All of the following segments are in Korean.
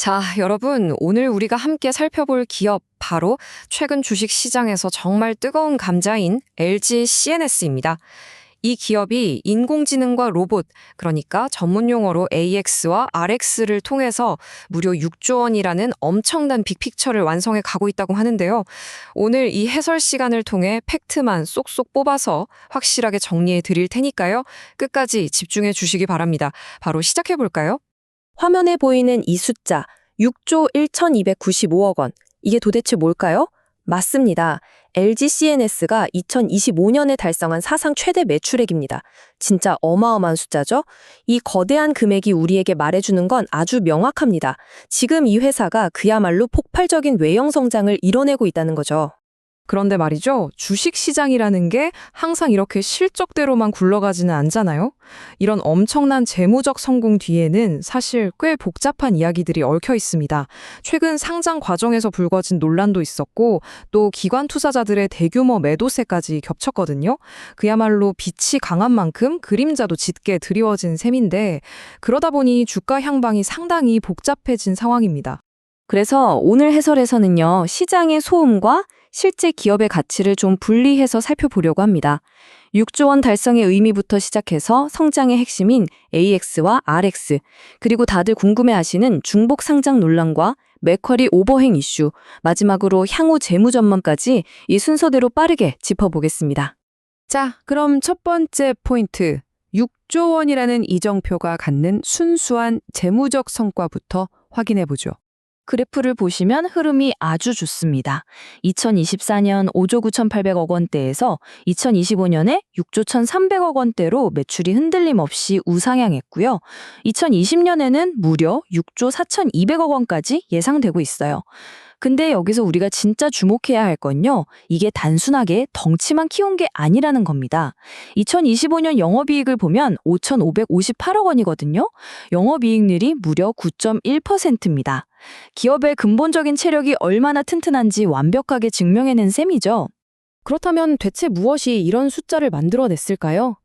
자, 여러분, 오늘 우리가 함께 살펴볼 기업, 바로 최근 주식 시장에서 정말 뜨거운 감자인 LG CNS입니다. 이 기업이 인공지능과 로봇, 그러니까 전문 용어로 AX와 RX를 통해서 무려 6조 원이라는 엄청난 빅픽처를 완성해 가고 있다고 하는데요. 오늘 이 해설 시간을 통해 팩트만 쏙쏙 뽑아서 확실하게 정리해 드릴 테니까요. 끝까지 집중해 주시기 바랍니다. 바로 시작해 볼까요? 화면에 보이는 이 숫자 6조 1,295억 원. 이게 도대체 뭘까요? 맞습니다. LG CNS가 2025년에 달성한 사상 최대 매출액입니다. 진짜 어마어마한 숫자죠? 이 거대한 금액이 우리에게 말해주는 건 아주 명확합니다. 지금 이 회사가 그야말로 폭발적인 외형 성장을 이뤄내고 있다는 거죠. 그런데 말이죠. 주식시장이라는 게 항상 이렇게 실적대로만 굴러가지는 않잖아요. 이런 엄청난 재무적 성공 뒤에는 사실 꽤 복잡한 이야기들이 얽혀 있습니다. 최근 상장 과정에서 불거진 논란도 있었고 또 기관 투자자들의 대규모 매도세까지 겹쳤거든요. 그야말로 빛이 강한 만큼 그림자도 짙게 드리워진 셈인데 그러다 보니 주가 향방이 상당히 복잡해진 상황입니다. 그래서 오늘 해설에서는요, 시장의 소음과 실제 기업의 가치를 좀 분리해서 살펴보려고 합니다. 6조 원 달성의 의미부터 시작해서 성장의 핵심인 AX와 RX, 그리고 다들 궁금해하시는 중복 상장 논란과 맥쿼리 오버행 이슈, 마지막으로 향후 재무 전망까지 이 순서대로 빠르게 짚어보겠습니다. 자, 그럼 첫 번째 포인트. 6조 원이라는 이정표가 갖는 순수한 재무적 성과부터 확인해 보죠. 그래프를 보시면 흐름이 아주 좋습니다. 2024년 5조 9,800억 원대에서 2025년에 6조 1,300억 원대로 매출이 흔들림 없이 우상향했고요. 2020년에는 무려 6조 4,200억 원까지 예상되고 있어요. 근데 여기서 우리가 진짜 주목해야 할 건요, 이게 단순하게 덩치만 키운 게 아니라는 겁니다. 2025년 영업이익을 보면 5,558억 원이거든요. 영업이익률이 무려 9.1%입니다. 기업의 근본적인 체력이 얼마나 튼튼한지 완벽하게 증명해낸 셈이죠. 그렇다면 대체 무엇이 이런 숫자를 만들어냈을까요?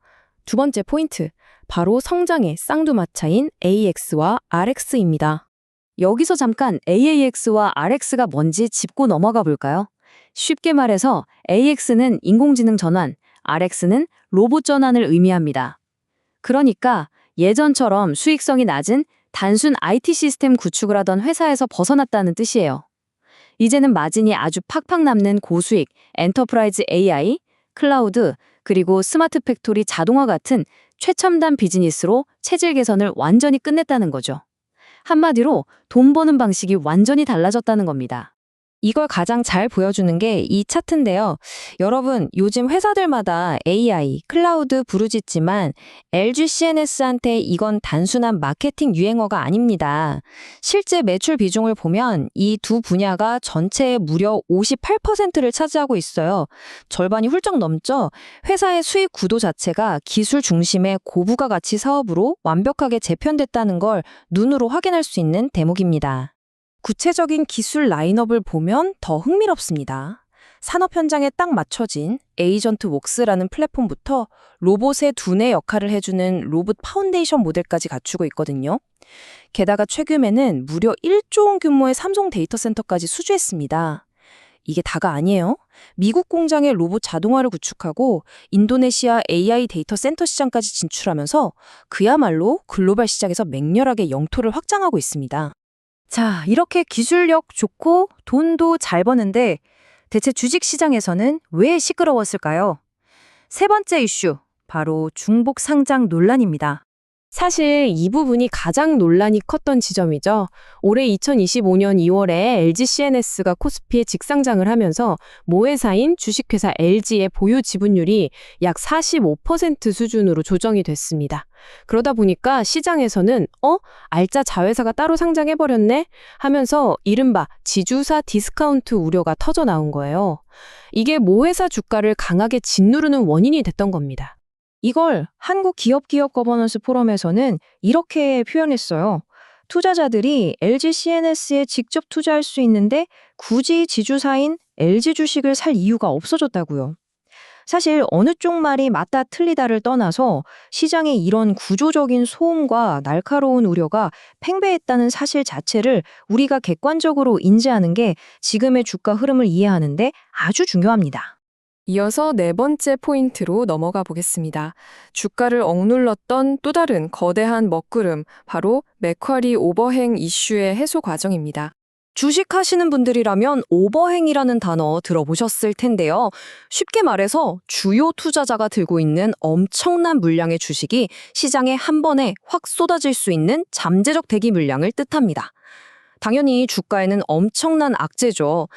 두 번째 포인트, 바로 성장의 쌍두마차인 AX와 RX입니다. 여기서 잠깐 AAX와 RX가 뭔지 짚고 넘어가 볼까요? 쉽게 말해서 AX는 인공지능 전환, RX는 로봇 전환을 의미합니다. 그러니까 예전처럼 수익성이 낮은 단순 IT 시스템 구축을 하던 회사에서 벗어났다는 뜻이에요. 이제는 마진이 아주 팍팍 남는 고수익, 엔터프라이즈 AI, 클라우드, 그리고 스마트 팩토리 자동화 같은 최첨단 비즈니스로 체질 개선을 완전히 끝냈다는 거죠. 한마디로 돈 버는 방식이 완전히 달라졌다는 겁니다. 이걸 가장 잘 보여주는 게 이 차트인데요. 여러분, 요즘 회사들마다 AI, 클라우드 부르짖지만 LG CNS한테 이건 단순한 마케팅 유행어가 아닙니다. 실제 매출 비중을 보면 이 두 분야가 전체의 무려 58%를 차지하고 있어요. 절반이 훌쩍 넘죠? 회사의 수익 구도 자체가 기술 중심의 고부가 가치 사업으로 완벽하게 재편됐다는 걸 눈으로 확인할 수 있는 대목입니다. 구체적인 기술 라인업을 보면 더 흥미롭습니다. 산업 현장에 딱 맞춰진 에이전트 웍스라는 플랫폼부터 로봇의 두뇌 역할을 해주는 로봇 파운데이션 모델까지 갖추고 있거든요. 게다가 최근에는 무려 1조 원 규모의 삼성 데이터 센터까지 수주했습니다. 이게 다가 아니에요. 미국 공장에 로봇 자동화를 구축하고 인도네시아 AI 데이터 센터 시장까지 진출하면서 그야말로 글로벌 시장에서 맹렬하게 영토를 확장하고 있습니다. 자, 이렇게 기술력 좋고 돈도 잘 버는데 대체 주식시장에서는 왜 시끄러웠을까요? 세 번째 이슈, 바로 중복 상장 논란입니다. 사실 이 부분이 가장 논란이 컸던 지점이죠. 올해 2025년 2월에 LG CNS가 코스피에 직상장을 하면서 모회사인 주식회사 LG의 보유 지분율이 약 45% 수준으로 조정이 됐습니다. 그러다 보니까 시장에서는 알짜 자회사가 따로 상장해버렸네? 하면서 이른바 지주사 디스카운트 우려가 터져 나온 거예요. 이게 모회사 주가를 강하게 짓누르는 원인이 됐던 겁니다. 이걸 한국기업 거버넌스 포럼에서는 이렇게 표현했어요. 투자자들이 LG CNS에 직접 투자할 수 있는데 굳이 지주사인 LG 주식을 살 이유가 없어졌다고요. 사실 어느 쪽 말이 맞다 틀리다를 떠나서 시장의 이런 구조적인 소음과 날카로운 우려가 팽배했다는 사실 자체를 우리가 객관적으로 인지하는 게 지금의 주가 흐름을 이해하는데 아주 중요합니다. 이어서 네 번째 포인트로 넘어가 보겠습니다. 주가를 억눌렀던 또 다른 거대한 먹구름, 바로 맥쿼리 오버행 이슈의 해소 과정입니다. 주식하시는 분들이라면 오버행이라는 단어 들어보셨을 텐데요. 쉽게 말해서 주요 투자자가 들고 있는 엄청난 물량의 주식이 시장에 한 번에 확 쏟아질 수 있는 잠재적 대기 물량을 뜻합니다. 당연히 주가에는 엄청난 악재죠.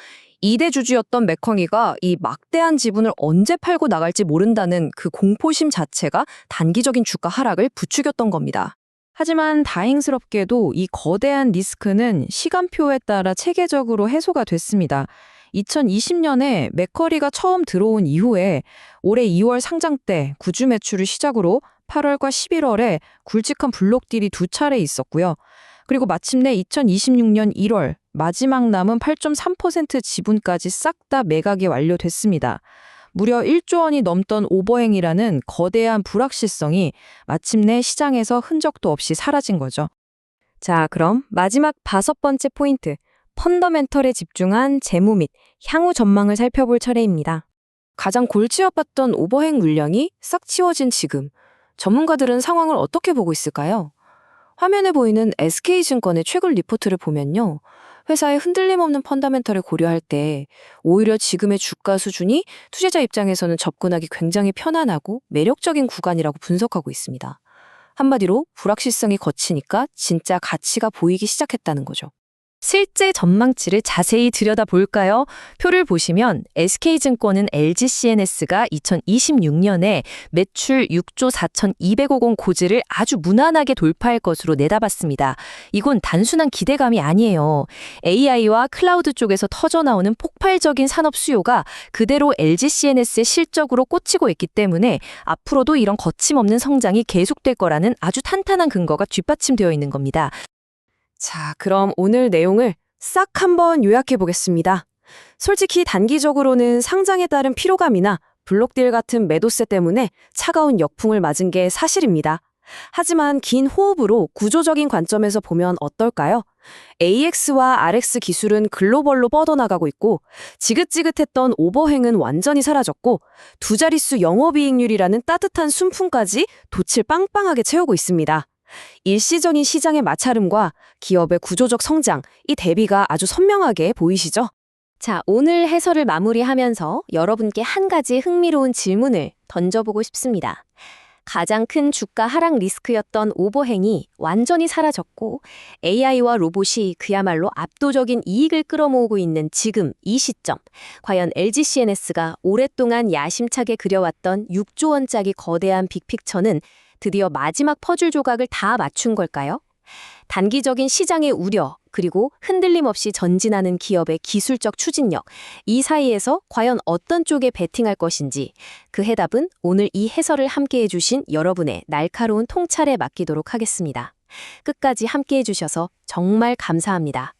2대 주주였던 맥커니가 이 막대한 지분을 언제 팔고 나갈지 모른다는 그 공포심 자체가 단기적인 주가 하락을 부추겼던 겁니다. 하지만 다행스럽게도 이 거대한 리스크는 시간표에 따라 체계적으로 해소가 됐습니다. 2020년에 맥커리가 처음 들어온 이후에 올해 2월 상장 때 구주 매출을 시작으로 8월과 11월에 굵직한 블록딜이 2차례 있었고요. 그리고 마침내 2026년 1월 마지막 남은 8.3% 지분까지 싹 다 매각이 완료됐습니다. 무려 1조 원이 넘던 오버행이라는 거대한 불확실성이 마침내 시장에서 흔적도 없이 사라진 거죠. 자, 그럼 마지막 5번째 포인트, 펀더멘털에 집중한 재무 및 향후 전망을 살펴볼 차례입니다. 가장 골치 아팠던 오버행 물량이 싹 치워진 지금, 전문가들은 상황을 어떻게 보고 있을까요? 화면에 보이는 SK증권의 최근 리포트를 보면요. 회사의 흔들림 없는 펀더멘털을 고려할 때 오히려 지금의 주가 수준이 투자자 입장에서는 접근하기 굉장히 편안하고 매력적인 구간이라고 분석하고 있습니다. 한마디로 불확실성이 거치니까 진짜 가치가 보이기 시작했다는 거죠. 실제 전망치를 자세히 들여다볼까요? 표를 보시면 SK증권은 LGCNS가 2026년에 매출 6조 4,200억 원 고지를 아주 무난하게 돌파할 것으로 내다봤습니다. 이건 단순한 기대감이 아니에요. AI와 클라우드 쪽에서 터져나오는 폭발적인 산업 수요가 그대로 LGCNS의 실적으로 꽂히고 있기 때문에 앞으로도 이런 거침없는 성장이 계속될 거라는 아주 탄탄한 근거가 뒷받침되어 있는 겁니다. 자, 그럼 오늘 내용을 싹 한번 요약해 보겠습니다. 솔직히 단기적으로는 상장에 따른 피로감이나 블록딜 같은 매도세 때문에 차가운 역풍을 맞은 게 사실입니다. 하지만 긴 호흡으로 구조적인 관점에서 보면 어떨까요? AX와 RX 기술은 글로벌로 뻗어나가고 있고 지긋지긋했던 오버행은 완전히 사라졌고 두 자릿수 영업이익률이라는 따뜻한 순풍까지 돛을 빵빵하게 채우고 있습니다. 일시적인 시장의 마찰음과 기업의 구조적 성장, 이 대비가 아주 선명하게 보이시죠? 자, 오늘 해설을 마무리하면서 여러분께 한 가지 흥미로운 질문을 던져보고 싶습니다. 가장 큰 주가 하락 리스크였던 오버행이 완전히 사라졌고 AI와 로봇이 그야말로 압도적인 이익을 끌어모으고 있는 지금 이 시점, 과연 LGCNS가 오랫동안 야심차게 그려왔던 6조 원짜리 거대한 빅픽처는 드디어 마지막 퍼즐 조각을 다 맞춘 걸까요? 단기적인 시장의 우려, 그리고 흔들림 없이 전진하는 기업의 기술적 추진력, 이 사이에서 과연 어떤 쪽에 베팅할 것인지 그 해답은 오늘 이 해설을 함께해 주신 여러분의 날카로운 통찰에 맡기도록 하겠습니다. 끝까지 함께해 주셔서 정말 감사합니다.